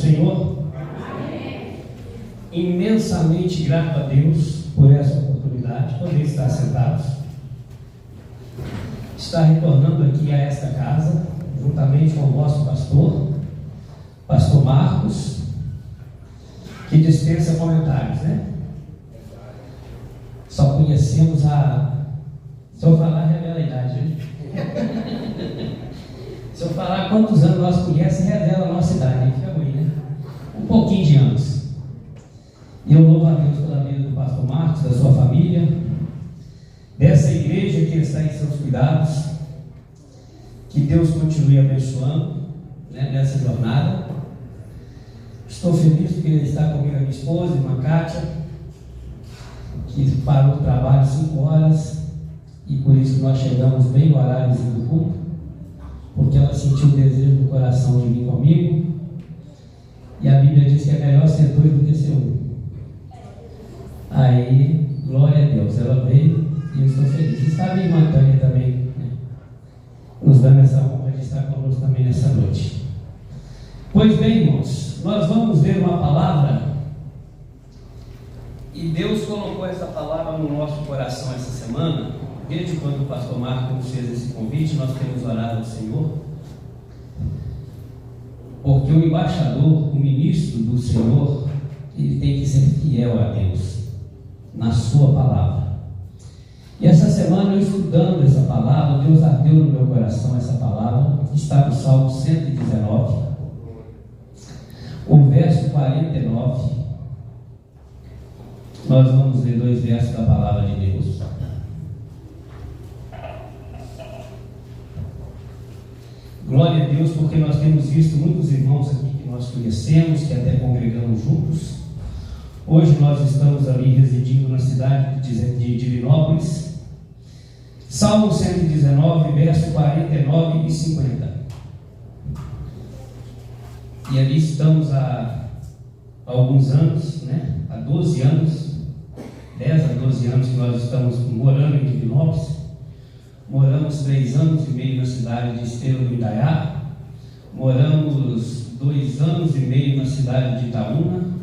Senhor? Amém. Imensamente grato a Deus por essa oportunidade de poder estar sentados, estar retornando aqui a esta casa, juntamente com o nosso pastor Marcos, que dispensa comentários, né? Só conhecemos se eu falar, revela a idade, né? Se eu falar quantos anos nós conhecemos, revela a nossa idade, fica ruim, né? Um pouquinho de anos. E eu louvo a Deus pela vida do pastor Marcos, da sua família, dessa igreja que está em seus cuidados. Que Deus continue abençoando, né, nessa jornada. Estou feliz porque está comigo a minha esposa, a irmã Kátia, que parou o trabalho 5 horas, e por isso nós chegamos bem no horário do culto, porque ela sentiu o desejo do coração de vir comigo, e a Bíblia diz que é melhor ser 2 do que ser 1. Aí, glória a Deus, ela veio e eu estou feliz. Está a minha irmã Tânia também, né, nos dando essa honra de estar conosco também nessa noite. Pois bem, irmãos, nós vamos ver uma palavra, e Deus colocou essa palavra no nosso coração essa semana. Desde quando o pastor Marcos nos fez esse convite, nós temos orado ao Senhor, porque o embaixador, o ministro do Senhor, ele tem que ser fiel a Deus na sua palavra. E essa semana, eu estudando essa palavra, Deus ardeu no meu coração essa palavra, que está no Salmo 119, o verso 49. Nós vamos ler 2 versos da palavra de Deus. Glória a Deus, porque nós temos visto muitos irmãos aqui que nós conhecemos, que até congregamos juntos. Hoje nós estamos ali residindo na cidade de Divinópolis. Salmo 119, verso 49 e 50. E ali estamos há alguns anos, né? Há 12 anos, 10 a 12 anos que nós estamos morando em Divinópolis. Moramos 3 anos e meio na cidade de Esteiro do Indaiá. Moramos 2 anos e meio na cidade de Itaúna.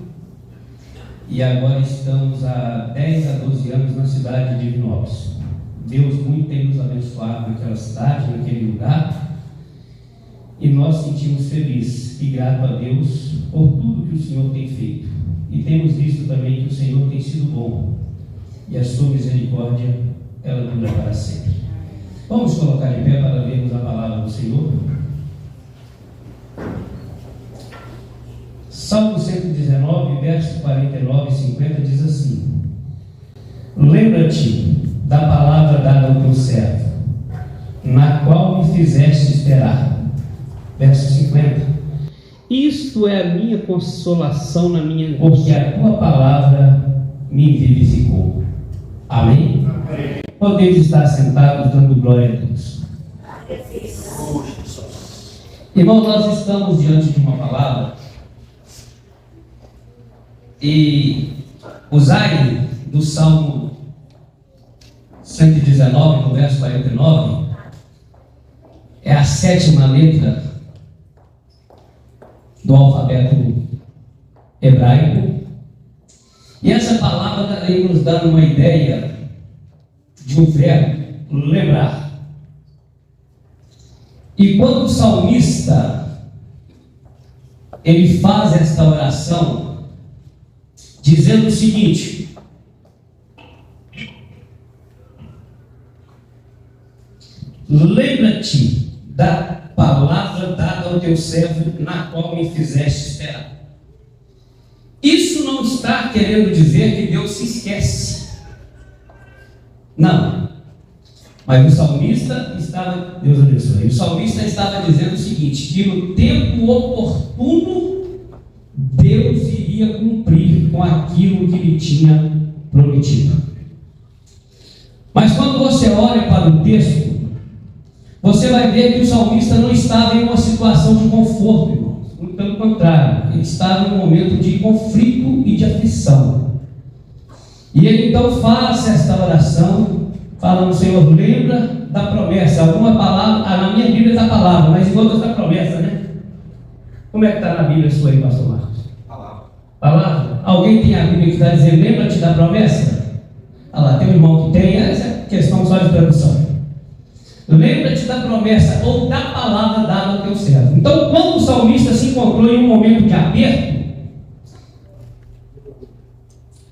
E agora estamos há 10 a 12 anos na cidade de Divinópolis. Deus muito tem nos abençoado naquela cidade, naquele lugar. E nós sentimos felizes e grato a Deus por tudo que o Senhor tem feito. E temos visto também que o Senhor tem sido bom. E a sua misericórdia, ela dura para sempre. Vamos colocar de pé para lermos a palavra do Senhor. Salmo 119, versos 49 e 50 diz assim: Lembra-te da palavra dada ao teu servo, na qual me fizeste esperar. Verso 50: Isto é a minha consolação na minha angústia, porque a tua palavra me vivificou. Amém? Amém. Podemos estar sentados dando glória a Deus. Irmão, nós estamos diante de uma palavra, e o Zaire do Salmo 119, no verso 49, é a 7ª letra do alfabeto hebraico, e essa palavra está aí nos dando uma ideia de um verbo, lembrar. E quando o salmista ele faz esta oração dizendo o seguinte: lembra-te da palavra dada ao teu servo, na qual me fizeste esperar. Isso não está querendo dizer que Deus se esquece. Não. Mas o salmista estava, Deus abençoe, o salmista estava dizendo o seguinte: que no tempo oportuno Deus iria cumprir com aquilo que lhe tinha prometido. Mas quando você olha para o texto, você vai ver que o salmista não estava em uma situação de conforto, irmãos. Muito pelo contrário, ele estava em um momento de conflito e de aflição. E ele então faz esta oração, falando: Senhor, lembra da promessa. Alguma palavra, na minha Bíblia está a palavra, mas em outras está a promessa, né? Como é que está na Bíblia sua aí, pastor Marcos? Palavra. Alguém tem a Bíblia que está dizendo, lembra-te da promessa? Olha lá, tem um irmão que tem, essa é questão só de tradução. Lembra-te da promessa ou da palavra dada ao teu servo. Então, quando o salmista se encontrou em um momento de aperto,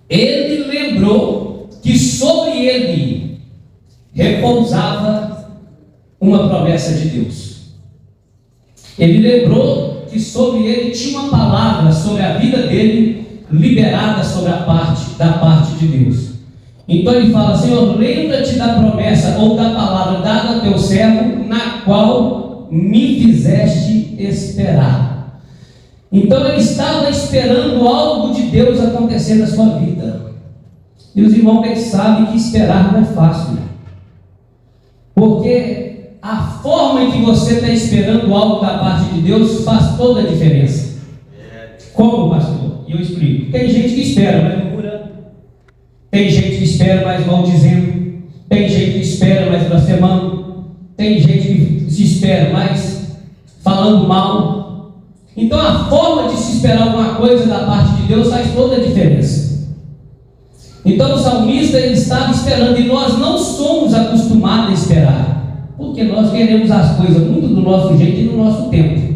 ele lembrou que sobre ele repousava uma promessa de Deus. Ele lembrou que sobre ele tinha uma palavra sobre a vida dele liberada sobre da parte de Deus. Então ele fala: Senhor, lembra-te da promessa ou da palavra dada ao teu servo, na qual me fizeste esperar. Então ele estava esperando algo de Deus acontecer na sua vida. E os irmãos bem sabem que esperar não é fácil, porque a forma em que você está esperando algo da parte de Deus faz toda a diferença. Como, pastor? E eu explico. Tem gente que espera, mas murmura. Tem gente que espera, mas maldizendo. Tem gente que espera, mas blasfemando. Tem gente que se espera, mas falando mal. Então a forma de se esperar alguma coisa da parte de Deus faz toda a diferença. Então o salmista, ele estava esperando, e nós não somos acostumados a esperar, porque nós queremos as coisas muito do nosso jeito e no nosso tempo.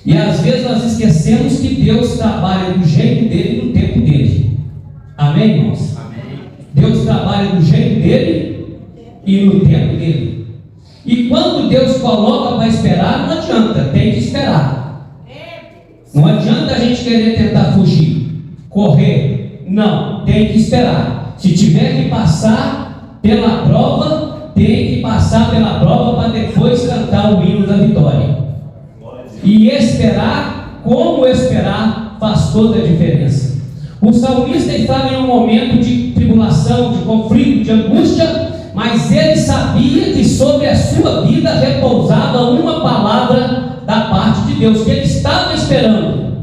E às vezes nós esquecemos que Deus trabalha do jeito dele e no tempo dele. Amém, irmãos? Amém. Deus trabalha do jeito dele e no tempo dele. E quando Deus coloca para esperar, não adianta, tem que esperar. Não adianta a gente querer tentar fugir, correr. Não, tem que esperar. Se tiver que passar pela prova, tem que passar pela prova para depois cantar o hino da vitória. E esperar, como esperar, faz toda a diferença. O salmista estava em um momento de tribulação, de conflito, de angústia, mas ele sabia que sobre a sua vida repousava uma palavra da parte de Deus, que ele estava esperando,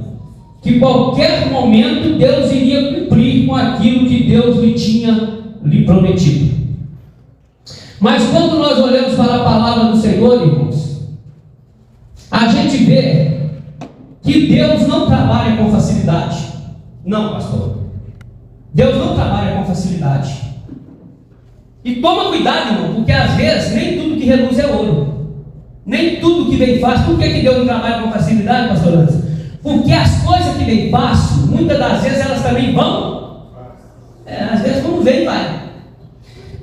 que qualquer momento Deus iria cumprir com aquilo que Deus lhe prometido. Mas quando nós olhamos para a palavra do Senhor, irmãos, a gente vê que Deus não trabalha com facilidade. Não, pastor. Deus não trabalha com facilidade. E toma cuidado, irmão, porque às vezes nem tudo que reluz é ouro. Nem tudo que vem fácil. Por que Deus não trabalha com facilidade, pastor Anderson? Porque as coisas que vem fácil, muitas das vezes elas também vão. Às vezes quando vem, vai.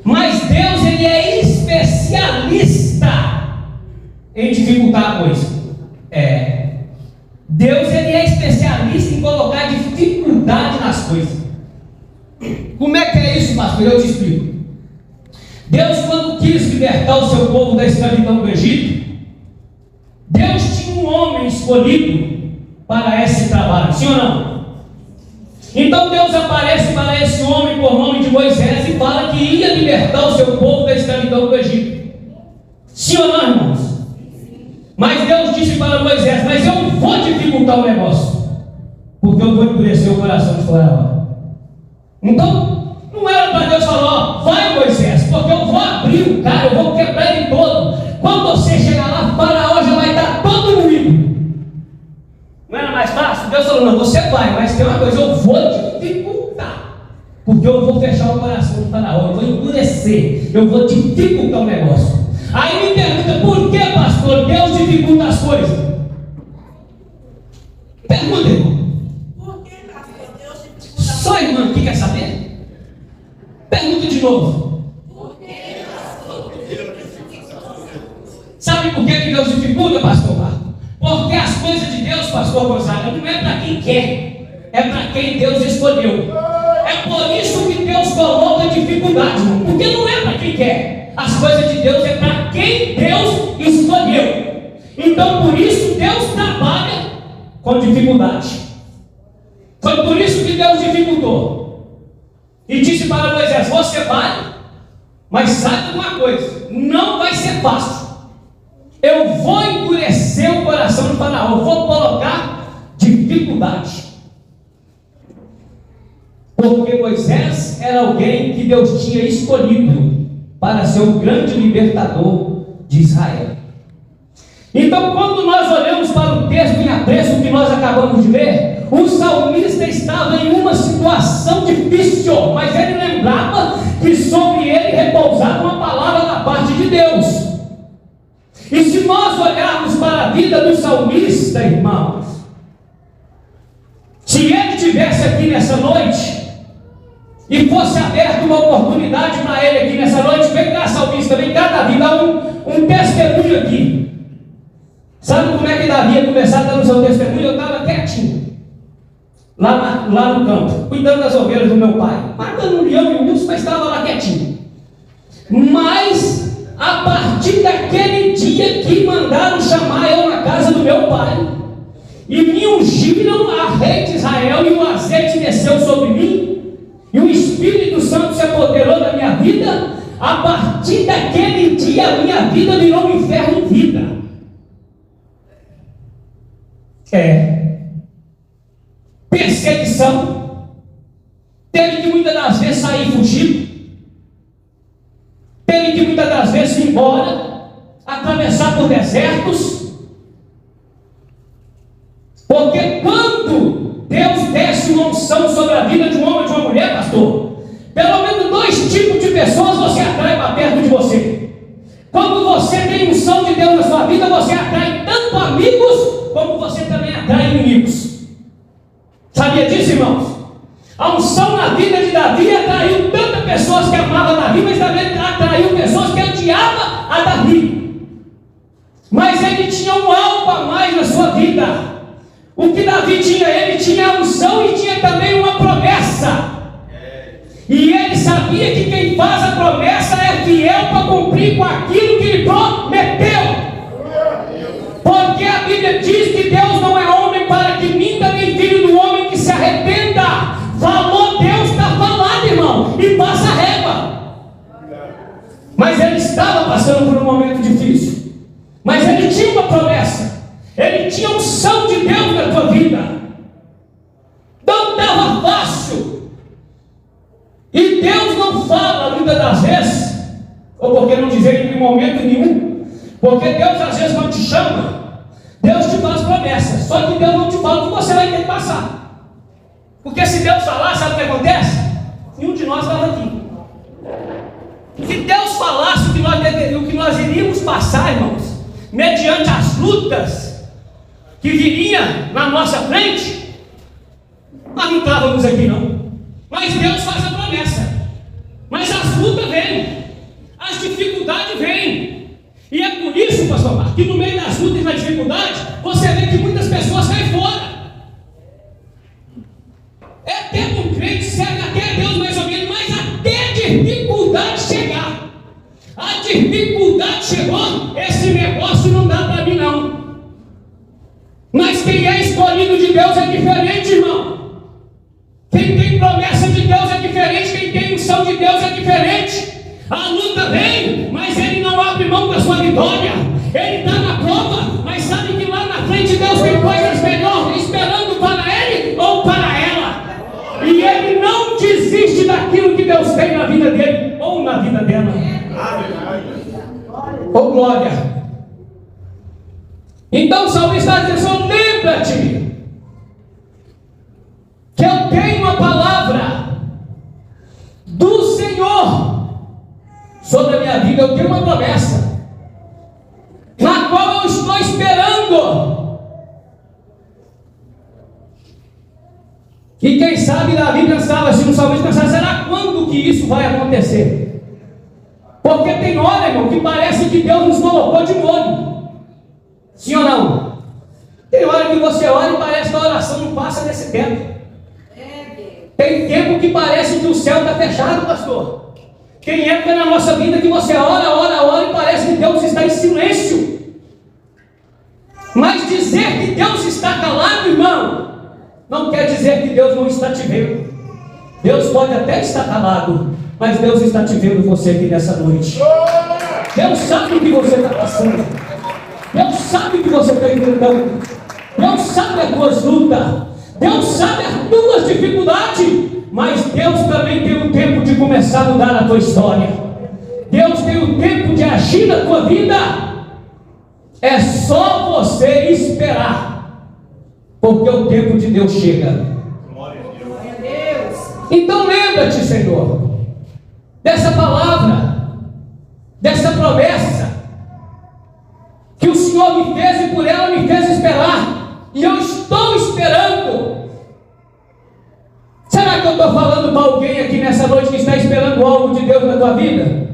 Mas Deus, ele é especialista em dificultar a coisa. Deus, ele é especialista em colocar dificuldade nas coisas. Como é que é isso, pastor? Eu te explico. Deus, quando quis libertar o seu povo da escravidão do Egito, Deus tinha um homem escolhido para esse trabalho, sim ou não? Então Deus aparece para esse homem por nome de Moisés e fala que ia libertar o seu povo da escravidão do Egito. Sim ou não, irmãos? Mas Deus disse para Moisés: mas eu vou dificultar o negócio, porque eu vou endurecer o coração de Faraó. Então, não era para Deus falar: ó, vai Moisés, porque eu vou abrir o cara, eu vou quebrar ele todo. Quando você chegar lá, Faraó já vai estar todo moído. Não era mais fácil? Deus falou: não, você vai, mas tem uma coisa, eu vou dificultar, porque eu vou fechar o coração de Faraó, eu vou endurecer, eu vou dificultar o negócio. Aí me pergunta: por que, pastor, Deus dificulta as coisas? Pergunta, irmão. Por que, pastor, Deus dificulta as coisas? Só irmã que quer saber? Pergunta de novo. Por que, pastor, Deus dificulta as coisas? Sabe por que Deus dificulta, pastor Marco? Porque as coisas de Deus, pastor Gonzaga, não é para quem quer, é para quem Deus escolheu. É por isso que Deus coloca dificuldade, irmão, porque não é para quem quer. As coisas de Deus é para quem Deus escolheu. Então por isso Deus trabalha com dificuldade. Foi por isso que Deus dificultou. E disse para Moisés: você vai, mas sabe de uma coisa, não vai ser fácil. Eu vou endurecer o coração de Faraó, eu vou colocar dificuldade. Porque Moisés era alguém que Deus tinha escolhido para ser o grande libertador de Israel. Então, quando nós olhamos para o texto em apreço que nós acabamos de ler, o salmista estava em uma situação difícil, mas ele lembrava que sobre ele repousava uma palavra da parte de Deus. E se nós olharmos para a vida do salmista, irmãos, se ele estivesse aqui nessa noite e fosse aberta uma oportunidade para ele aqui nessa noite, vem cá, salmista, vem cá, Davi, dá um testemunho aqui. Sabe como é que Davi ia começar dando seu testemunho? Eu estava quietinho, lá no campo, cuidando das ovelhas do meu pai, matando um leão e um urso, mas estava lá quietinho. Mas, a partir daquele dia que mandaram chamar eu na casa do meu pai, e me ungiram a rei de Israel, e o azeite desceu sobre mim, e o Espírito Santo se apoderou da minha vida, a partir daquele dia a minha vida virou um inferno em vida. Perseguição, teve que muitas das vezes sair fugido, teve que muitas das vezes ir embora, atravessar por desertos, porque quando Deus desce uma unção sobre a vida de um homem ou de uma mulher, pastor, pelo menos 2 tipos de pessoas você atrai para perto de você. Quando você tem unção de Deus na sua vida, você atrai tanto amigos como você também atrai inimigos. Sabia disso, irmãos? A unção na vida de Davi atraiu tantas pessoas que amavam Davi, mas também atraiu pessoas que odiavam a Davi. Mas ele tinha um algo a mais na sua vida. O que Davi tinha? Ele tinha a unção e tinha também uma promessa. E ele sabia que quem faz a promessa é fiel para cumprir com aquilo que ele prometeu. Porque a Bíblia diz que Deus não é homem para que minta, nem filho do homem que se arrependa. Falou, Deus está falado, irmão, e passa a régua. Mas ele estava passando por um momento difícil, mas ele tinha uma promessa, ele tinha unção de Deus na tua vida. Não estava fácil, e Deus não fala muitas das vezes, ou porque não dizer em momento nenhum, porque Deus às vezes não te chama, Deus te faz promessas, só que Deus não te fala o que você vai ter que passar. Porque se Deus falar, sabe o que acontece? Nenhum de nós estava aqui. Se Deus falasse o que nós iríamos passar, irmãos, mediante as lutas que viriam na nossa frente, nós não estávamos aqui não. Mas Deus faz a promessa. Mas as lutas vêm, as dificuldades vêm. E é por isso, pastor Marcos, que no meio das lutas e das dificuldades, você vê que muitas pessoas saem fora. É até um crente, serve até a Deus mais ou menos, mas até a dificuldade chegar. A dificuldade chegou, esse negócio não dá para mim não. Mas quem é escolhido de Deus é diferente, irmão. Quem tem promessa de Deus é diferente, quem tem unção de Deus é diferente. A luta vem, mas ele não abre mão da sua vitória. Ele está na prova, mas sabe que lá na frente Deus tem coisas melhores esperando para ele ou para ela. E ele não desiste daquilo que Deus tem na vida dele ou na vida dela. Oh glória! Então o salmista está dizendo: lembra-te que eu tenho a palavra do Senhor sobre a minha vida. Eu tenho uma promessa na qual eu estou esperando. E quem sabe Davi pensava assim, no salmista pensava: será quando que isso vai acontecer? Porque tem hora, irmão, que parece que Deus nos colocou de molho. Sim ou não? Tem hora que você ora e parece que a oração não passa desse tempo. Tem tempo que parece que o céu está fechado, pastor. Tem época na nossa vida que você ora e parece que Deus está em silêncio. Mas dizer que Deus está calado, irmão, não quer dizer que Deus não está te vendo. Deus pode até estar calado, mas Deus está te vendo você aqui nessa noite. Deus sabe o que você está passando. Deus sabe o que você está enfrentando. Deus sabe as tuas lutas. Deus sabe as tuas dificuldades. Mas Deus também tem o tempo de começar a mudar a tua história. Deus tem o tempo de agir na tua vida. É só você esperar, porque o tempo de Deus chega. Glória a Deus. Então lembra-te, Senhor, dessa palavra, dessa promessa que o Senhor me fez e por ela me fez esperar, e eu estou esperando. Será que eu estou falando para alguém aqui nessa noite que está esperando algo de Deus na tua vida?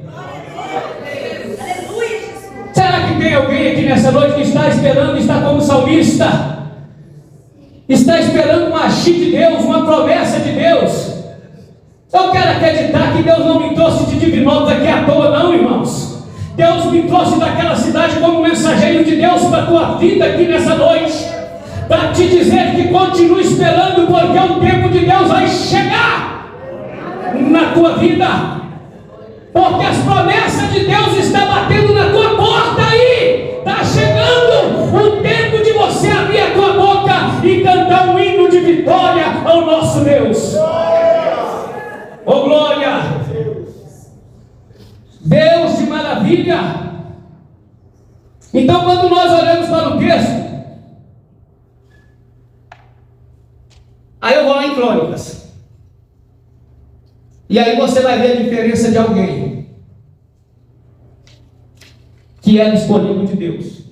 Será que tem alguém aqui nessa noite que está esperando, está como salmista, está esperando um agir de Deus, uma promessa de Deus? Eu quero acreditar que Deus não me trouxe de Divinópolis aqui à toa, não, irmãos. Deus me trouxe daquela cidade como mensageiro de Deus para a tua vida aqui nessa noite, para te dizer que continue esperando, porque o tempo de Deus vai chegar na tua vida, porque as promessas de Deus estão batendo na tua porta aí. Está chegando o tempo de você abrir a tua boca e cantar um hino de vitória ao nosso Deus. Oh glória! Deus de maravilha! Então quando nós olhamos para o texto, aí eu vou lá em Crônicas, e aí você vai ver a diferença de alguém que era escolhido de Deus.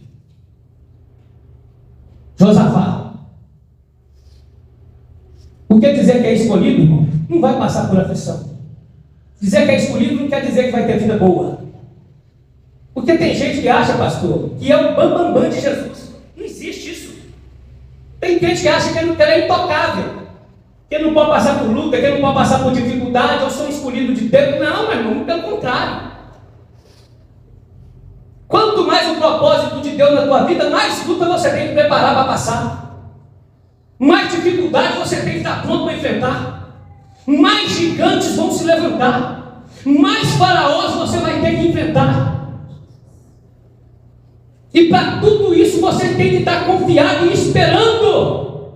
Josafá. O que dizer que é escolhido, irmão? Não vai passar por aflição. Dizer que é escolhido não quer dizer que vai ter vida boa. Porque tem gente que acha, pastor, que é o bambambam de Jesus. Não existe isso. Tem gente que acha que ele é intocável, que ele não pode passar por luta, que ele não pode passar por dificuldade. Eu sou escolhido de Deus. Não, meu irmão, pelo contrário. Quanto mais o propósito de Deus na tua vida, mais luta você tem que preparar para passar, mais dificuldade você tem que estar pronto para enfrentar, mais gigantes vão se levantar, mais faraós você vai ter que enfrentar. E para tudo isso você tem que estar confiado e esperando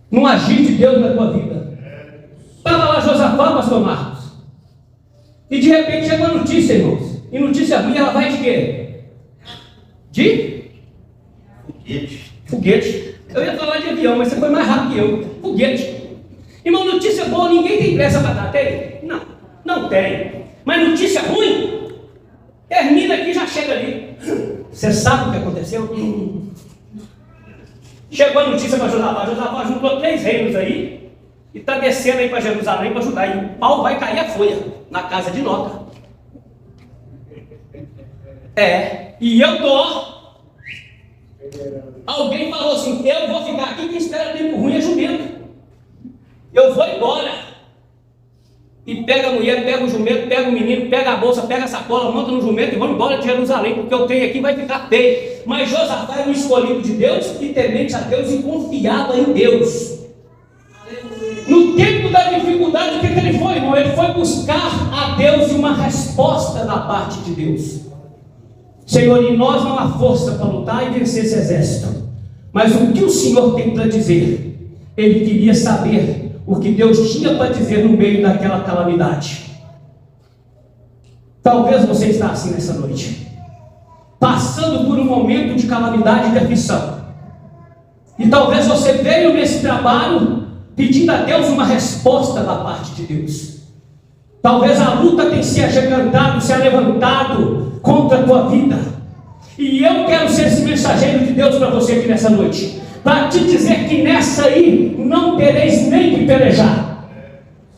no agir de Deus na tua vida. Estava lá Josafá, pastor Marcos, e de repente chegou a notícia, irmãos. E notícia ruim, ela vai de quê? De? Foguete. Eu ia falar de avião, mas você foi mais rápido que eu. Foguete. Irmão, notícia boa, ninguém tem pressa para dar, tem? Não, não tem. Mas notícia ruim, termina aqui e já chega ali. Você sabe o que aconteceu? Chegou a notícia para Josafá. Josafá juntou 3 reinos aí e está descendo aí para Jerusalém para ajudar. E o pau vai cair a folha na casa de Noca. E eu tô. Alguém falou assim: eu vou ficar aqui, quem espera tempo ruim é jumento. Eu vou embora. E pega a mulher, pega o jumento, pega o menino, pega a bolsa, pega a sacola, monta no jumento e vamos embora de Jerusalém, porque eu tenho aqui, vai ficar feio. Mas Josafá era um escolhido de Deus, e temente a Deus e confiava em Deus. No tempo da dificuldade, o que ele foi, irmão? Ele foi buscar a Deus e uma resposta da parte de Deus. Senhor, em nós não há força para lutar e vencer esse exército, mas o que o Senhor tem para dizer? Ele queria saber o que Deus tinha para dizer no meio daquela calamidade. Talvez você está assim nessa noite, passando por um momento de calamidade e de aflição, e talvez você veio nesse trabalho pedindo a Deus uma resposta da parte de Deus. Talvez a luta tenha se agigantado, se levantado contra a tua vida, e eu quero ser esse mensageiro de Deus para você aqui nessa noite, para te dizer que nessa aí não tereis nem que pelejar.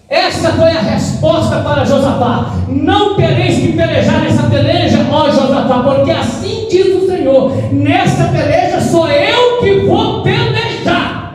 Essa foi a resposta para Josafá: não tereis que pelejar nessa peleja, ó Josafá, porque assim diz o Senhor: nessa peleja sou eu que vou pelejar.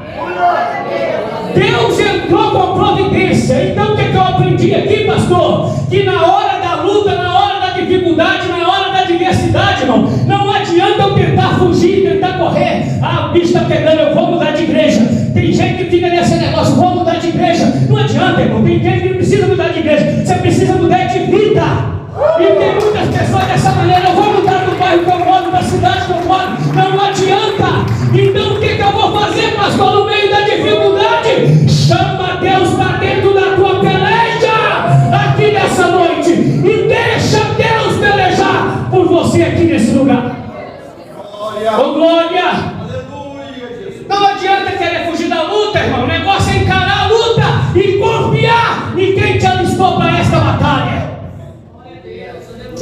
Deus entrou com providência. Então o que eu aprendi aqui, pastor? Que na hora da luta, na hora da dificuldade, na hora da adversidade, irmão, não adianta eu tentar fugir, tentar correr. Ah, o bicho está pegando, eu vou mudar de igreja. Tem gente que fica nesse negócio: vou mudar de igreja. Não adianta, irmão. Tem gente que não precisa mudar de igreja, você precisa mudar de vida. E tem muitas pessoas dessa maneira: eu vou mudar do bairro que eu moro, da cidade que eu moro. Não adianta. Então o que eu vou fazer, pastor, no meio da dificuldade? Chama Deus para dentro da tua peleja aqui nessa noite e deixa Deus pelejar por você aqui nesse lugar.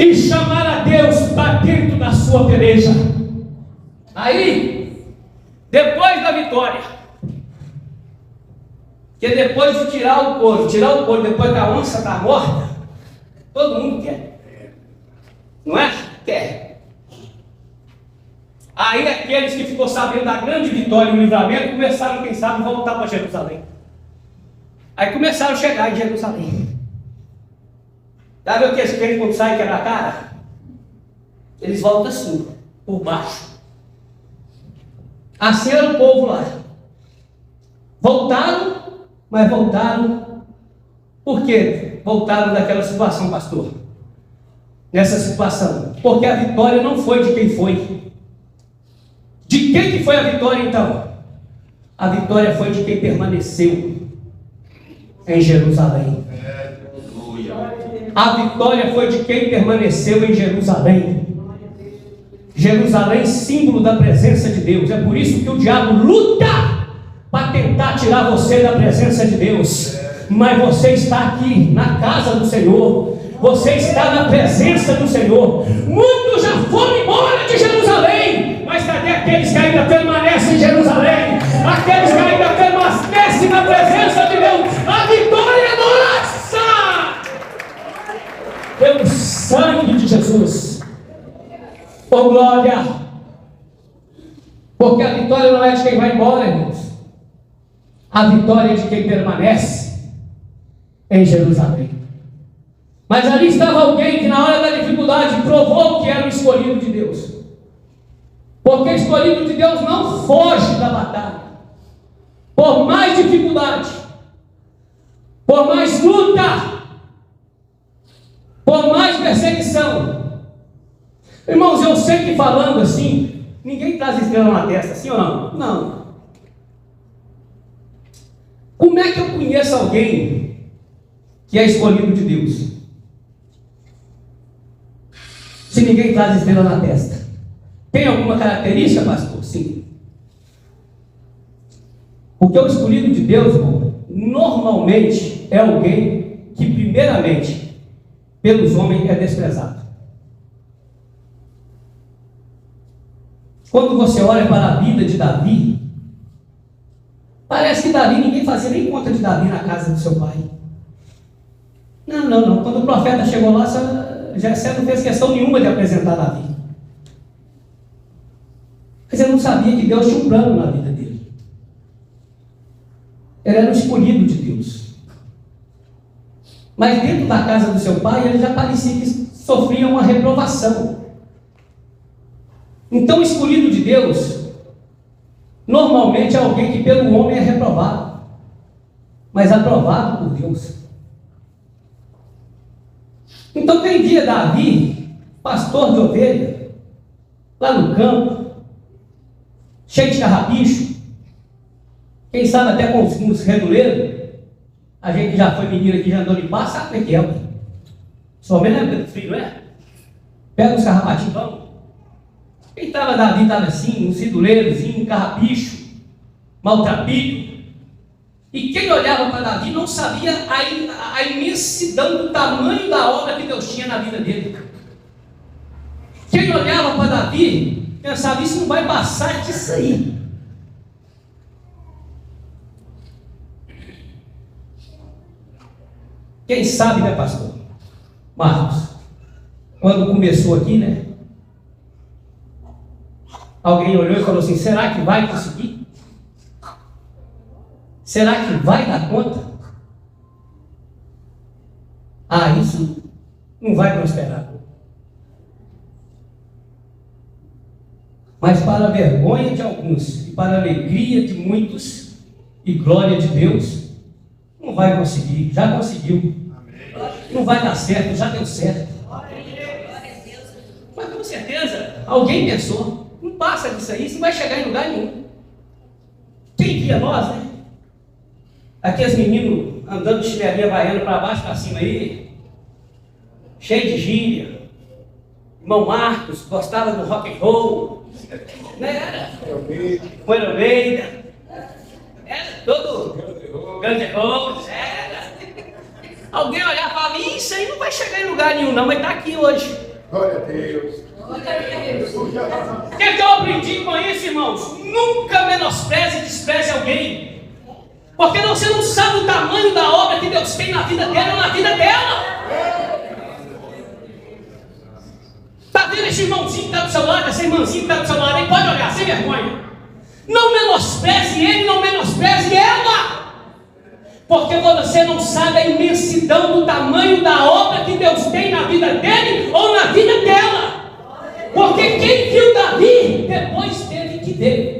e chamar a Deus para dentro da sua peleja. Aí, depois da vitória, que depois de tirar o couro, depois que a onça está morta, todo mundo quer, não é? Quer. Aí aqueles que ficou sabendo da grande vitória e o livramento começaram, quem sabe, a voltar para Jerusalém. Aí começaram a chegar em Jerusalém. Sabe o que eles querem quando saem quebrar a cara? Eles voltam assim, por baixo. Assim era o povo lá. Voltaram, mas voltaram. Por quê? Voltaram daquela situação, pastor. Nessa situação. Porque a vitória não foi de quem foi. De quem que foi a vitória então? A vitória foi de quem permaneceu em Jerusalém. A vitória foi de quem permaneceu em Jerusalém. Jerusalém, símbolo da presença de Deus. É por isso que o diabo luta para tentar tirar você da presença de Deus. Mas você está aqui na casa do Senhor. Você está na presença do Senhor. Muitos já foram embora de Jerusalém. Mas cadê aqueles que ainda permanecem em Jerusalém? Aqueles que ainda permanecem na presença de Deus. A vitória é nossa! Pelo sangue de Jesus. Oh glória! Porque a vitória não é de quem vai embora, irmãos. A vitória é de quem permanece em Jerusalém. Mas ali estava alguém que na hora da dificuldade provou que era o escolhido de Deus. Porque o escolhido de Deus não foge da batalha. Por mais dificuldade, por mais luta, por mais perseguição. Irmãos, eu sei que falando assim, ninguém traz estrela na testa, sim ou não? Não. Como é que eu conheço alguém que é escolhido de Deus? Se ninguém traz estrela na testa. Tem alguma característica, pastor? Sim. Porque o escolhido de Deus, irmão, normalmente é alguém que primeiramente, pelos homens, é desprezado. Quando você olha para a vida de Davi, parece que Davi, ninguém fazia nem conta de Davi na casa do seu pai. Não. Quando o profeta chegou lá, Jessé não fez questão nenhuma de apresentar Davi. Mas ele não sabia que Deus tinha um plano na vida dele. Ele era o escolhido de Deus. Mas dentro da casa do seu pai, ele já parecia que sofria uma reprovação. Então, o escolhido de Deus, normalmente é alguém que pelo homem é reprovado, mas aprovado por Deus. Então, quem via Davi, pastor de ovelha, lá no campo, cheio de carrapicho, quem sabe até com os reduleiros, a gente que já foi menino aqui, já andou de passo, sabe como é que é? Somente na época do frio, não é? Pega os carrapatinhos, vamos. Quem estava Davi estava assim, um ciduleirozinho, um carrapicho, maltrapilho. E quem olhava para Davi não sabia a imensidão do tamanho da obra que Deus tinha na vida dele. Quem olhava para Davi pensava, isso não vai passar disso aí. Quem sabe, né, pastor? Marcos, quando começou aqui, né? Alguém olhou e falou assim, será que vai conseguir? Será que vai dar conta? Isso não vai prosperar. Mas para a vergonha de alguns e para a alegria de muitos e glória de Deus, não vai conseguir, já conseguiu. Não vai dar certo, já deu certo. Mas com certeza, alguém pensou, não passa disso aí, isso não vai chegar em lugar nenhum. Quem via nós, né? Aqueles meninos andando de chinelinha baiana para baixo, para cima aí, cheio de gíria. Irmão Marcos gostava do rock and roll, não era? Poeira Almeida, era todo Guns N' Roses, era. Alguém olhava e falava, isso aí não vai chegar em lugar nenhum não, mas está aqui hoje. Glória a Deus. O que eu aprendi com isso, irmãos? Nunca menospreze e despreze alguém. Porque você não sabe o tamanho da obra que Deus tem na vida dele ou na vida dela. Está vendo esse irmãozinho que está do seu lado, essa irmãzinha que está do seu lado aí? Pode olhar, sem vergonha. Não menospreze ele, não menospreze ela. Porque você não sabe a imensidão do tamanho da obra que Deus tem na vida dele ou na vida dela. Porque quem viu Davi, depois teve que ver.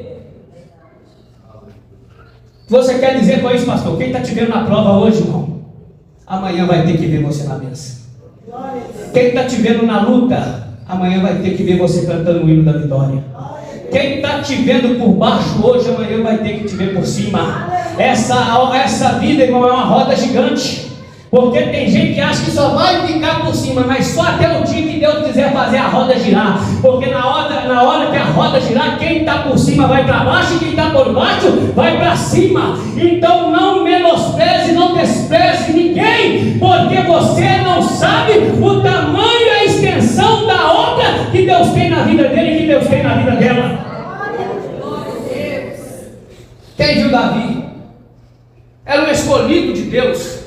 Você quer dizer com isso, pastor? Quem está te vendo na prova hoje, irmão, amanhã vai ter que ver você na mesa. Quem está te vendo na luta, amanhã vai ter que ver você cantando o hino da vitória. Quem está te vendo por baixo hoje, amanhã vai ter que te ver por cima. Essa vida, irmão, é uma roda gigante. Porque tem gente que acha que só vai ficar por cima, mas só até o dia que Deus quiser fazer a roda girar. Porque na hora que a roda girar, quem está por cima vai para baixo e quem está por baixo vai para cima. Então não menospreze, não despreze ninguém, porque você não sabe o tamanho e a extensão da obra que Deus tem na vida dele e que Deus tem na vida dela. Quem viu Davi? Era um escolhido de Deus.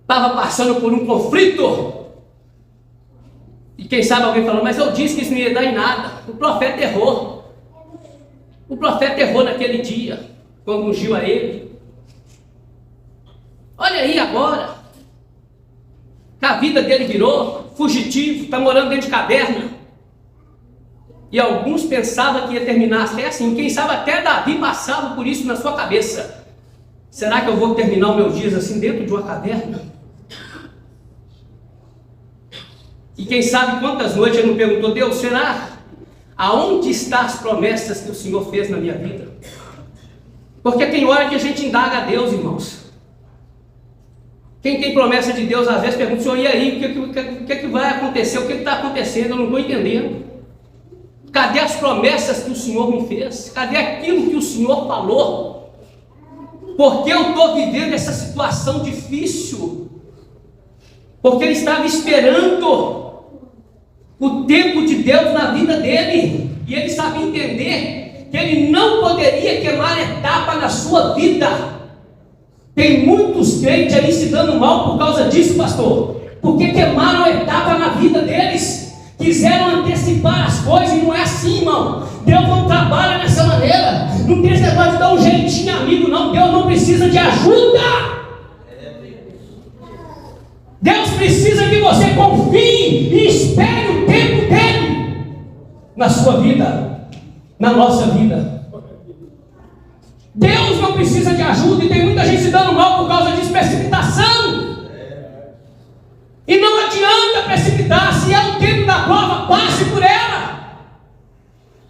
Estava passando por um conflito. E quem sabe alguém falou, mas eu disse que isso não ia dar em nada. O profeta errou. O profeta errou naquele dia, quando ungiu a ele. Olha aí agora. A vida dele virou fugitivo, está morando dentro de caverna. E alguns pensavam que ia terminar até assim. Quem sabe até Davi passava por isso na sua cabeça. Será que eu vou terminar os meus dias assim dentro de uma caverna? E quem sabe quantas noites ele não perguntou, Deus, será? Aonde estão as promessas que o Senhor fez na minha vida? Porque tem hora que a gente indaga a Deus, irmãos. Quem tem promessa de Deus, às vezes pergunta, Senhor, e aí, o que vai acontecer? O que está acontecendo? Eu não estou entendendo. Cadê as promessas que o Senhor me fez? Cadê aquilo que o Senhor falou? Porque eu estou vivendo essa situação difícil? Porque ele estava esperando o tempo de Deus na vida dele. E ele sabia entender que ele não poderia queimar etapa na sua vida. Tem muitos crentes aí se dando mal por causa disso, pastor. Porque queimaram etapa na vida deles. Quiseram antecipar as coisas e não é assim, irmão. Deus não trabalha dessa maneira. Não tem esse negócio de dar um jeitinho amigo, não. Deus não precisa de ajuda. Deus precisa que você confie e espere o tempo dele na sua vida, na nossa vida. Deus não precisa de ajuda e tem muita gente se dando mal por causa de precipitação. E não adianta precipitar, se é o tempo da prova, passe por ela.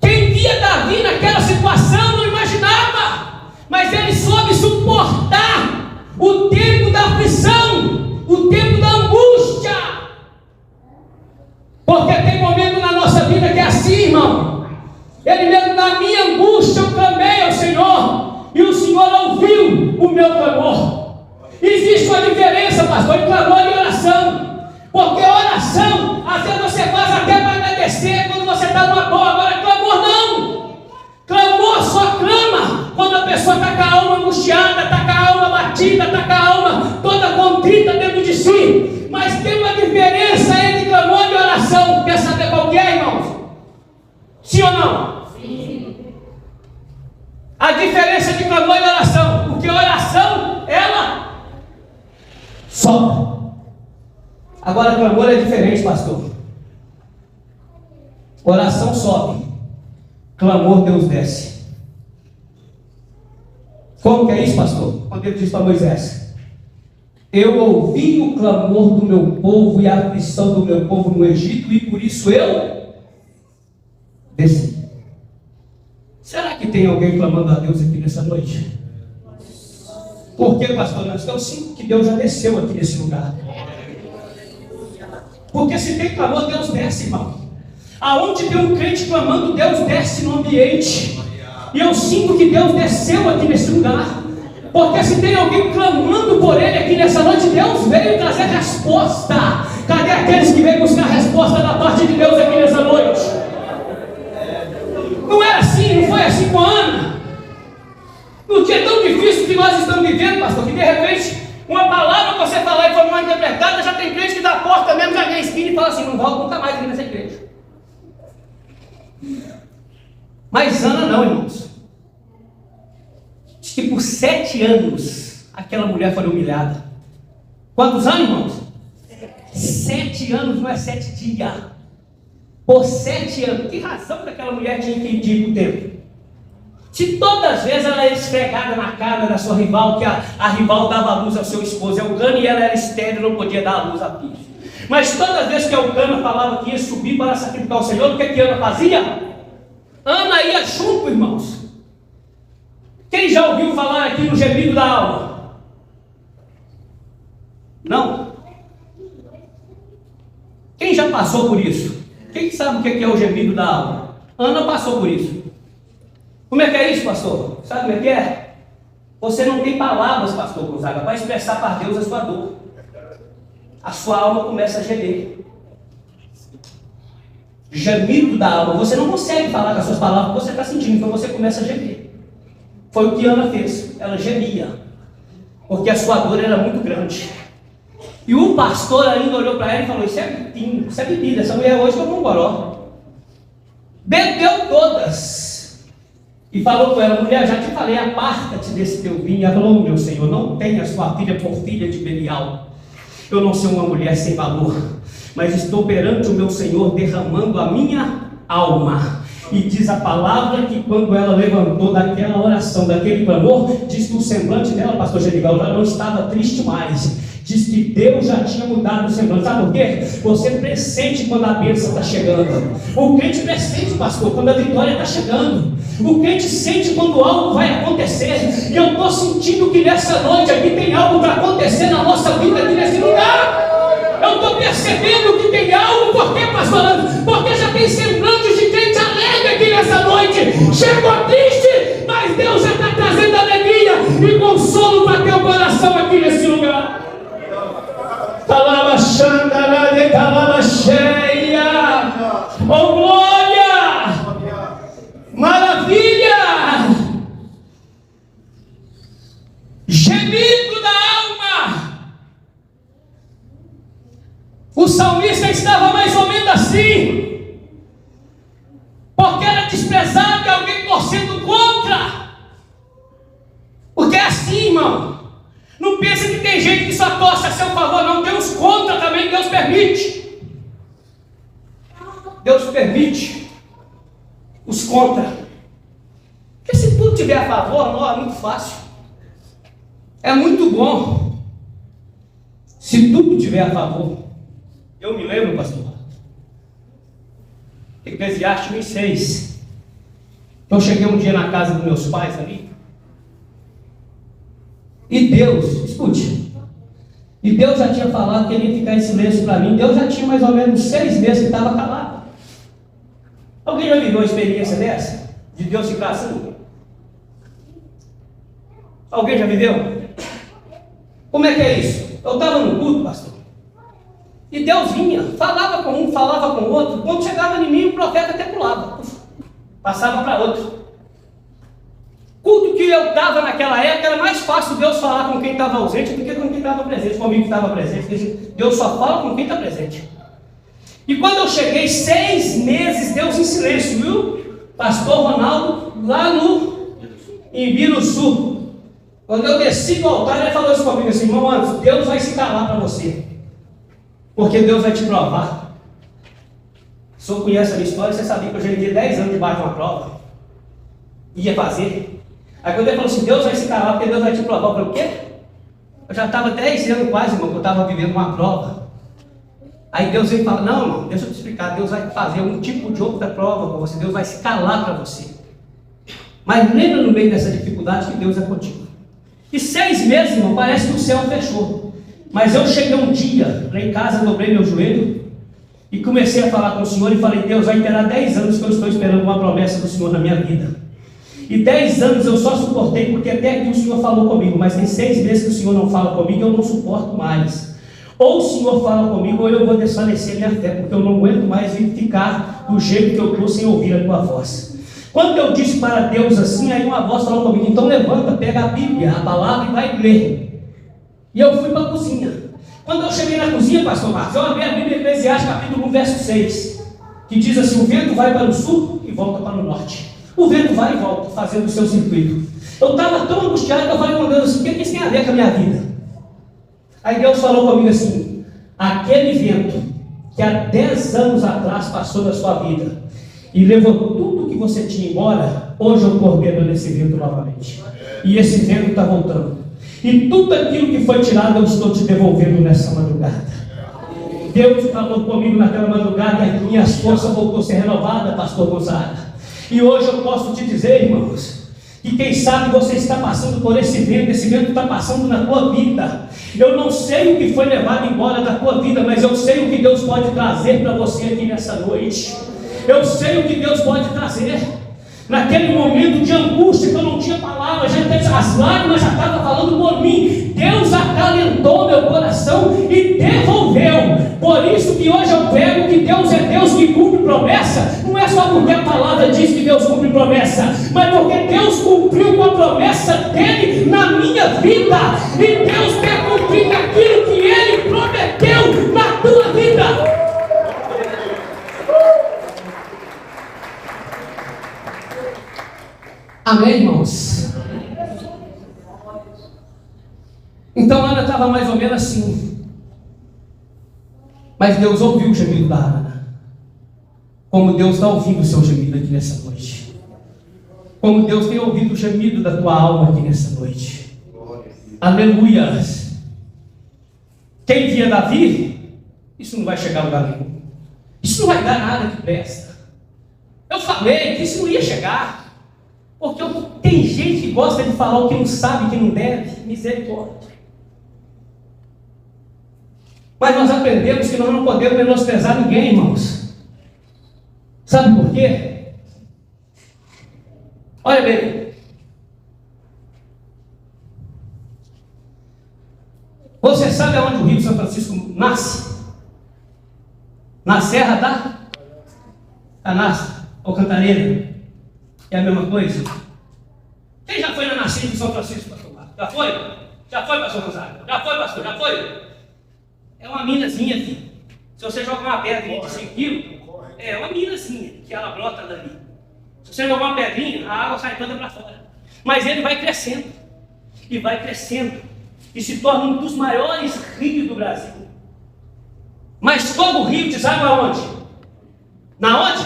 Quem via Davi naquela situação não imaginava, mas ele soube suportar o tempo da aflição, o tempo da angústia. Porque tem momento na nossa vida que é assim, irmão. Ele mesmo, na minha angústia, eu clamei ao Senhor, e o Senhor ouviu o meu clamor. Existe uma diferença, pastor, de clamor e oração. Porque oração, às vezes você faz até para agradecer quando você está numa boa. Agora clamor não. Clamor só clama quando a pessoa está com a alma angustiada, está com a alma batida, está com a alma toda contrita dentro de si. Mas tem uma diferença entre clamor e oração. Quer saber qual que é, irmãos? Sim ou não? Sim. A diferença de clamor e oração. Porque oração, ela sobe. Agora, clamor é diferente, pastor. Oração sobe, clamor Deus desce. Como que é isso, pastor? Quando ele diz para Moisés, eu ouvi o clamor do meu povo e a aflição do meu povo no Egito, e por isso eu desci. Será que tem alguém clamando a Deus aqui nessa noite? Por que, pastor? Nós estamos sim que Deus já desceu aqui nesse lugar. Porque se tem clamor, Deus desce, irmão. Aonde tem um crente clamando, Deus desce no ambiente. E eu sinto que Deus desceu aqui nesse lugar. Porque se tem alguém clamando por ele aqui nessa noite, Deus veio trazer resposta. Cadê aqueles que vêm buscar resposta da parte de Deus aqui nessa noite? Não é assim, não foi assim com a Ana. No dia tão difícil que nós estamos vivendo, pastor, que de repente uma palavra que você falar e for mal interpretada, já tem crente que dá a porta mesmo, já ganha a esquina e fala assim, não volto nunca mais aqui nessa igreja. Mas Ana não, irmãos. Diz que por 7 anos aquela mulher foi humilhada. Quantos anos, irmãos? 7 anos, não é 7 dias. Por 7 anos. Que razão que aquela mulher tinha que ir o tempo? Se todas as vezes ela era esfregada na cara da sua rival, que a rival dava a luz ao seu esposo, Elcana, e ela era estéril, não podia dar a luz a filho. Mas todas as vezes que Elcana falava que ia subir para sacrificar o Senhor, o que Ana fazia? Ana ia junto, irmãos. Quem já ouviu falar aqui no gemido da alma? Não? Quem já passou por isso? Quem sabe o que é o gemido da alma? Ana passou por isso. Como é que é isso, pastor? Sabe como é que é? Você não tem palavras, pastor Gonzaga, para expressar para Deus a sua dor. A sua alma começa a gemer. Gemido da alma. Você não consegue falar com as suas palavras que você está sentindo, então você começa a gemer. Foi o que Ana fez. Ela gemia, porque a sua dor era muito grande. E o pastor ainda olhou para ela e falou, isso é vinho, isso é bebida, essa mulher hoje tomou um goró. Bebeu todas. E falou com ela, mulher, já te falei, aparta-te desse teu vinho. Ela falou, meu Senhor, não tenha sua filha por filha de Belial. Eu não sou uma mulher sem valor, mas estou perante o meu Senhor derramando a minha alma. E diz a palavra que quando ela levantou daquela oração, daquele clamor, diz que o semblante dela, pastor Genival, já não estava triste mais. Diz que Deus já tinha mudado o semblante. Sabe por quê? Você pressente quando a bênção está chegando. O crente pressente, pastor, quando a vitória está chegando. O crente sente quando algo vai acontecer. E eu estou sentindo que nessa noite aqui tem algo para acontecer na nossa vida aqui nesse lugar. Eu estou percebendo que tem algo. Por quê, pastor? Porque já tem semblantes de crente alegre aqui nessa noite. Chegou triste, mas Deus já está trazendo alegria e consolo para teu coração aqui nesse lugar. Calava xandalade, calava cheia. Oh glória! Maravilha! Gemido da alma. O salmista estava mais ou menos assim, porque era desprezado e alguém torcendo contra. Porque é assim, irmão. Não pensa que tem gente que só torce a seu favor, não. Deus contra também, Deus permite. Deus permite os contra. Porque se tudo tiver a favor, não, é muito fácil. É muito bom. Se tudo tiver a favor. Eu me lembro, pastor, Eclesiastes 1:6. Eu cheguei um dia na casa dos meus pais ali. E Deus, escute, e Deus já tinha falado que ele ia ficar em silêncio para mim. Deus já tinha mais ou menos 6 meses que estava calado. Alguém já viveu uma experiência dessa? De Deus ficar assim? Alguém já viveu? Como é que é isso? Eu estava no culto, pastor, e Deus vinha, falava com um, falava com o outro. Quando chegava em mim, o profeta até pulava, passava para outro. Culto que eu estava naquela época, era mais fácil Deus falar com quem estava ausente do que com quem estava presente. Comigo que estava presente, Deus só fala com quem está presente. E quando eu cheguei, 6 meses, Deus em silêncio, viu? Pastor Ronaldo, lá em Biro Sul. Quando eu desci do altar, ele falou isso comigo assim, irmão Anderson, Deus vai se calar para você, porque Deus vai te provar. O senhor conhece a minha história, você sabia que eu já levei 10 anos debaixo de uma prova, ia fazer. Aí quando ele falou assim, Deus vai se calar porque Deus vai te provar. Eu falei, o quê? Eu já estava 10 anos quase, irmão, que eu estava vivendo uma prova. Aí Deus veio falar, não, irmão, deixa eu te explicar, Deus vai fazer um tipo de outra prova para você, Deus vai se calar para você. Mas lembra no meio dessa dificuldade que Deus é contigo. E 6 meses, irmão, parece que o céu fechou. Mas eu cheguei um dia, lá em casa, dobrei meu joelho e comecei a falar com o Senhor e falei, Deus, vai terá 10 anos que eu estou esperando uma promessa do Senhor na minha vida. E 10 anos eu só suportei porque até aqui o Senhor falou comigo, mas tem 6 meses que o Senhor não fala comigo e eu não suporto mais. Ou o Senhor fala comigo ou eu vou desfalecer minha fé, porque eu não aguento mais ficar do jeito que eu estou sem ouvir a tua voz. Quando eu disse para Deus assim, aí uma voz falou comigo, então levanta, pega a Bíblia, a palavra e vai ler. E eu fui para a cozinha. Quando eu cheguei na cozinha, pastor Marcos, eu abri a Bíblia em Eclesiastes capítulo 1, verso 6, que diz assim, o vento vai para o sul e volta para o norte. O vento vai e volta, fazendo o seu circuito. Eu estava tão angustiado que eu falei com Deus assim, o que isso tem a ver com a minha vida? Aí Deus falou comigo assim, aquele vento que há 10 anos atrás passou da sua vida e levou tudo que você tinha embora, hoje eu estou ordenando esse vento novamente. E esse vento está voltando. E tudo aquilo que foi tirado eu estou te devolvendo nessa madrugada. Deus falou comigo naquela madrugada e as minhas forças voltou a ser renovada, pastor Gonzaga. E hoje eu posso te dizer, irmãos, que quem sabe você está passando por esse vento está passando na tua vida. Eu não sei o que foi levado embora da tua vida, mas eu sei o que Deus pode trazer para você aqui nessa noite. Eu sei o que Deus pode trazer. Naquele momento de angústia que eu não tinha palavras, as lágrimas já estavam falando por mim. Deus acalentou meu coração e devolveu. Por isso que hoje eu prego que Deus é Deus que cumpre promessa. Não é só porque a palavra diz que Deus cumpre promessa, mas porque Deus cumpriu com a promessa dele na minha vida. E Deus quer cumprir aquilo que ele prometeu na tua vida. Amém, irmãos? Então Ana estava mais ou menos assim. Mas Deus ouviu o gemido da Ana. Como Deus está ouvindo o seu gemido aqui nessa noite. Como Deus tem ouvido o gemido da tua alma aqui nessa noite. Aleluia. Quem via Davi, isso não vai chegar a lugar nenhum. Isso não vai dar nada que presta. Eu falei que isso não ia chegar. Porque tem gente que gosta de falar o que não sabe, que não deve. Misericórdia. Mas nós aprendemos que nós não podemos menosprezar ninguém, irmãos. Sabe por quê? Olha bem. Você sabe aonde o Rio São Francisco nasce? Na Serra da Canastra, ou Cantareira. É a mesma coisa? Quem já foi na nascente de São Francisco, pastor Marcos? Já foi? Já foi, pastor Gonzaga? Já foi, pastor? Já foi? É uma minazinha, filho. Se você joga uma pedra de 100 quilos, é uma minazinha, que ela brota dali. Se você jogar uma pedrinha, a água sai toda para fora. Mas ele vai crescendo, e vai crescendo, e se torna um dos maiores rios do Brasil. Mas todo o rio deságua aonde? Na onde?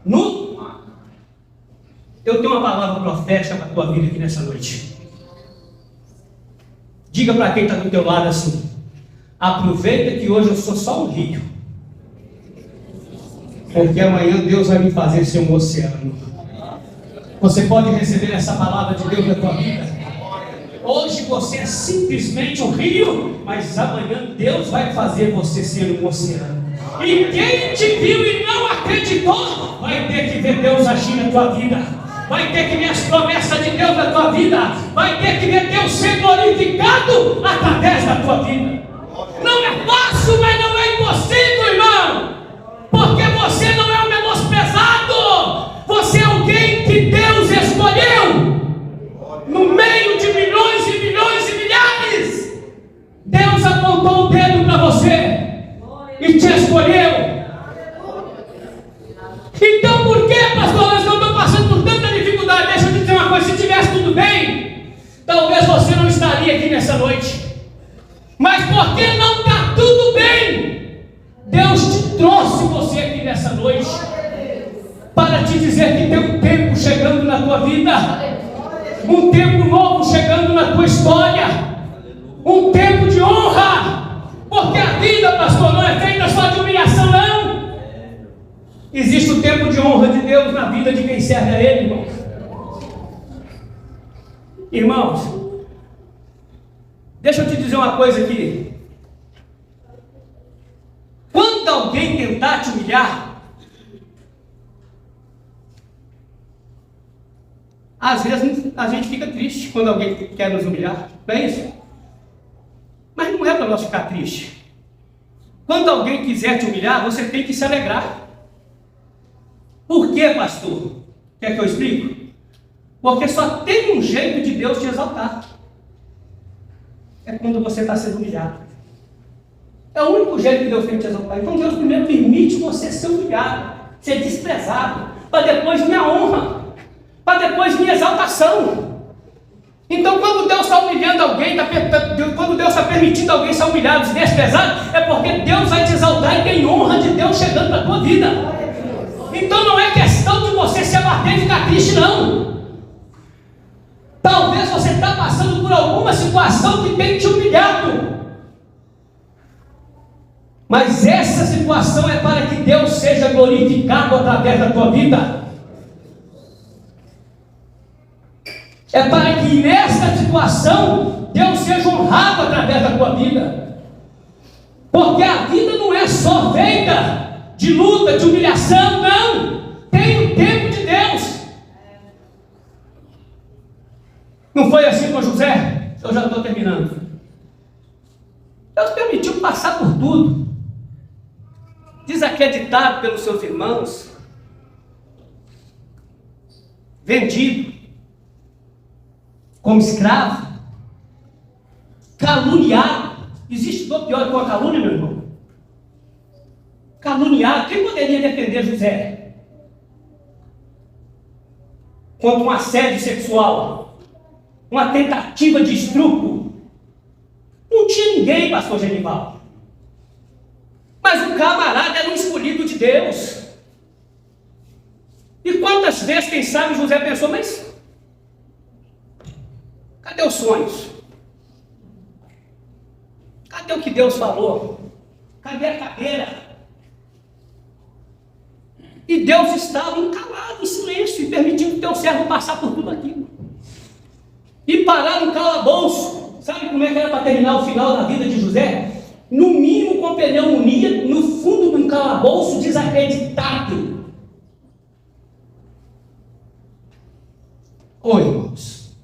No Eu tenho uma palavra profética para a tua vida aqui nessa noite. Diga para quem está do teu lado assim: aproveita que hoje eu sou só um rio, porque amanhã Deus vai me fazer ser um oceano. Você pode receber essa palavra de Deus na tua vida. Hoje você é simplesmente um rio, mas amanhã Deus vai fazer você ser um oceano. E quem te viu e não acreditou, vai ter que ver Deus agir na tua vida. Vai ter que ver as promessas de Deus na tua vida. Vai ter que ver Deus ser glorificado através da tua vida. Não é fácil, mas não é impossível, irmão. Porque você não é um menosprezado. Você é alguém que Deus escolheu. No meio de milhões e milhões e milhares, Deus apontou o dedo para você e te escolheu. Então por que, pastor, eu estou passando por tanta dificuldade? Deixa eu te dizer uma coisa: se tivesse tudo bem, talvez você não estaria aqui nessa noite. Mas porque não está tudo bem, Deus te trouxe você aqui nessa noite para te dizer que tem um tempo chegando na tua vida, um tempo novo chegando na tua história, um tempo de honra. Porque a vida, pastor, não é feita só de humilhação, não. Existe o tempo de honra de Deus na vida de quem serve a Ele, irmãos. Irmãos, deixa eu te dizer uma coisa aqui. Quando alguém tentar te humilhar, Às vezes a gente fica triste quando alguém quer nos humilhar, não é isso? Mas não é para nós ficar triste. Quando alguém quiser te humilhar, você tem que se alegrar. Por quê, pastor? Quer que eu explique? Porque só tem um jeito de Deus te exaltar. É quando você está sendo humilhado. É o único jeito que Deus tem de te exaltar. Então Deus primeiro permite você ser humilhado, ser desprezado, para depois minha honra, para depois minha exaltação. Então quando Deus está humilhando alguém, quando Deus está permitindo alguém ser humilhado, se desprezado, é porque Deus vai te exaltar e tem honra de Deus chegando para a tua vida. Então não é questão de você se abater e ficar triste, não. Talvez você está passando por alguma situação que tem te humilhado. Mas essa situação é para que Deus seja glorificado através da tua vida. É para que nesta situação Deus seja honrado através da tua vida. Porque a vida não é só feita de luta, de humilhação, não. Tem o tempo de Deus. Não foi assim com José? Eu já estou terminando. Deus permitiu passar por tudo. Desacreditado pelos seus irmãos, vendido como escravo, caluniado. Existe dor pior que uma calúnia, meu irmão? Caluniado. Quem poderia defender José contra um assédio sexual, uma tentativa de estupro? Não tinha ninguém, pastor Genival. Mas o camarada era um escolhido de Deus. E quantas vezes, quem sabe, José pensou, mas cadê os sonhos? Cadê o que Deus falou? Cadê a cadeira? E Deus estava encalado, em silêncio, e permitindo o teu servo passar por tudo aquilo. E parar no calabouço. Sabe como é que era para terminar o final da vida de José? No mínimo com pneumonia, no fundo de um calabouço, desacreditado. Oi, irmãos.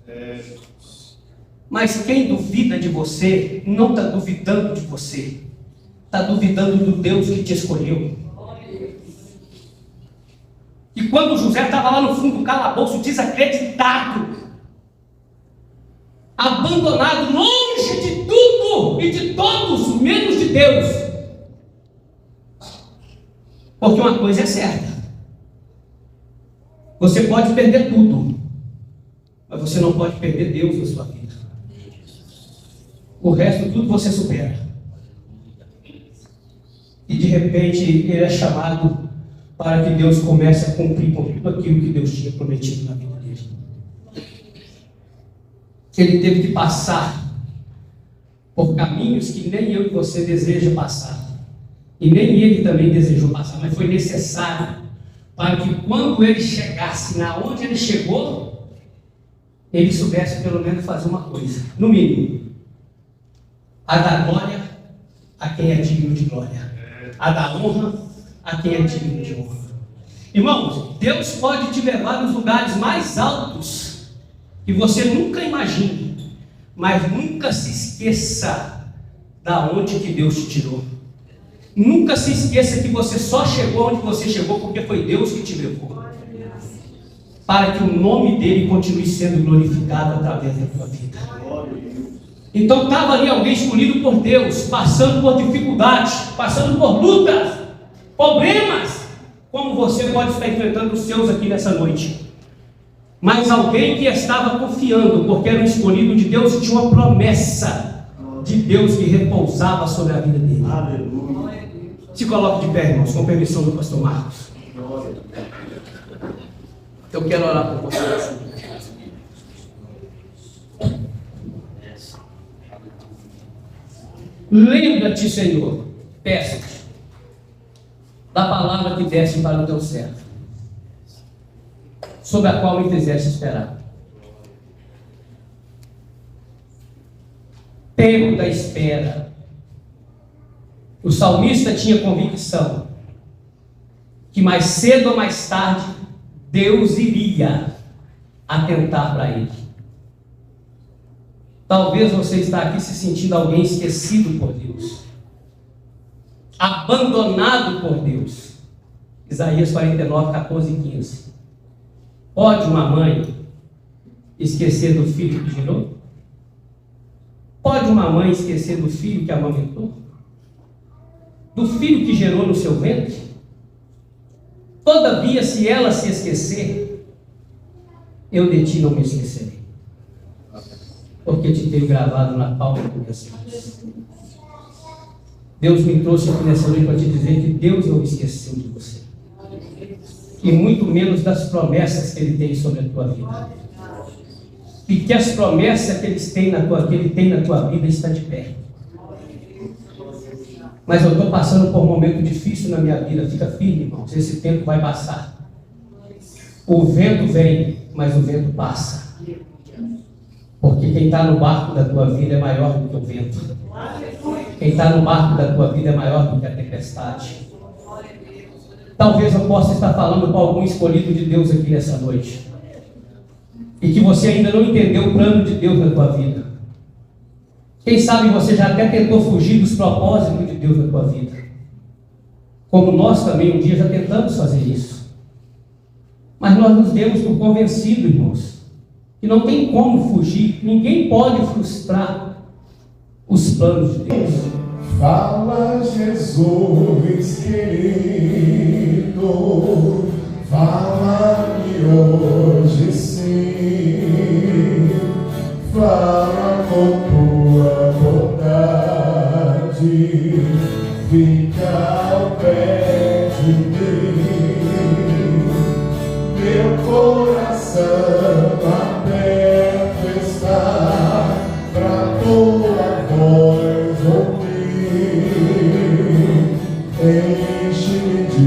Mas quem duvida de você, não está duvidando de você. Está duvidando do Deus que te escolheu. E quando José estava lá no fundo do calabouço, desacreditado, abandonado, longe de tudo e de todos, menos de Deus. Porque uma coisa é certa: você pode perder tudo, mas você não pode perder Deus na sua vida. O resto tudo você supera. E de repente ele é chamado para que Deus comece a cumprir com tudo aquilo que Deus tinha prometido na vida dele. Ele teve que passar por caminhos que nem eu e você deseja passar. E nem ele também desejou passar, mas foi necessário para que quando ele chegasse na onde ele chegou, ele soubesse pelo menos fazer uma coisa, no mínimo: a dar glória a quem é digno de glória, a dar honra a quem é digno de honra. Irmãos, Deus pode te levar nos lugares mais altos que você nunca imagine, mas nunca se esqueça da onde que Deus te tirou. Nunca se esqueça que você só chegou onde você chegou porque foi Deus que te levou, para que o nome dele continue sendo glorificado através da tua vida. Então estava ali alguém escolhido por Deus, passando por dificuldades, passando por lutas, problemas, como você pode estar enfrentando os seus aqui nessa noite. Mas alguém que estava confiando, porque era um escolhido de Deus, e tinha uma promessa de Deus que repousava sobre a vida dele. Aleluia. Se coloque de pé, irmãos, com permissão do pastor Marcos. Eu quero orar por você. Lembra-te, Senhor, peço-te da palavra que deste para o teu servo, sobre a qual me fizeste esperar. Tempo da espera. O salmista tinha convicção que mais cedo ou mais tarde Deus iria atentar para Ele. Talvez você está aqui se sentindo alguém esquecido por Deus, abandonado por Deus. Isaías 49, 14 e 15. Pode uma mãe esquecer do filho que gerou? Pode uma mãe esquecer do filho que amamentou? Do filho que gerou no seu ventre? Todavia, se ela se esquecer, eu de ti não me esquecerei, porque te tenho gravado na palma das minhas mãos. Deus me trouxe aqui nessa noite para te dizer que Deus não esqueceu de você, e muito menos das promessas que Ele tem sobre a tua vida, e que as promessas que Ele tem na tua vida está de pé. Mas eu estou passando por um momento difícil na minha vida. Fica firme, irmãos, esse tempo vai passar. O vento vem, mas o vento passa, porque quem está no barco da tua vida é maior do que o vento. Quem está no barco da tua vida é maior do que a tempestade. Talvez eu possa estar falando com algum escolhido de Deus aqui nessa noite, e que você ainda não entendeu o plano de Deus na tua vida. Quem sabe você já até tentou fugir dos propósitos de Deus na tua vida, como nós também um dia já tentamos fazer isso. Mas nós nos demos por convencidos, irmãos, que não tem como fugir, ninguém pode frustrar os planos de Deus. Fala, Jesus querido, fala-me hoje sim, fala com tua bondade, fica ao pé de mim, meu coração aberto está pra tua voz ouvir, enche-me de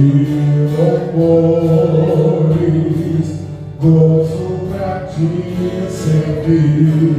louvores, gozo pra te servir.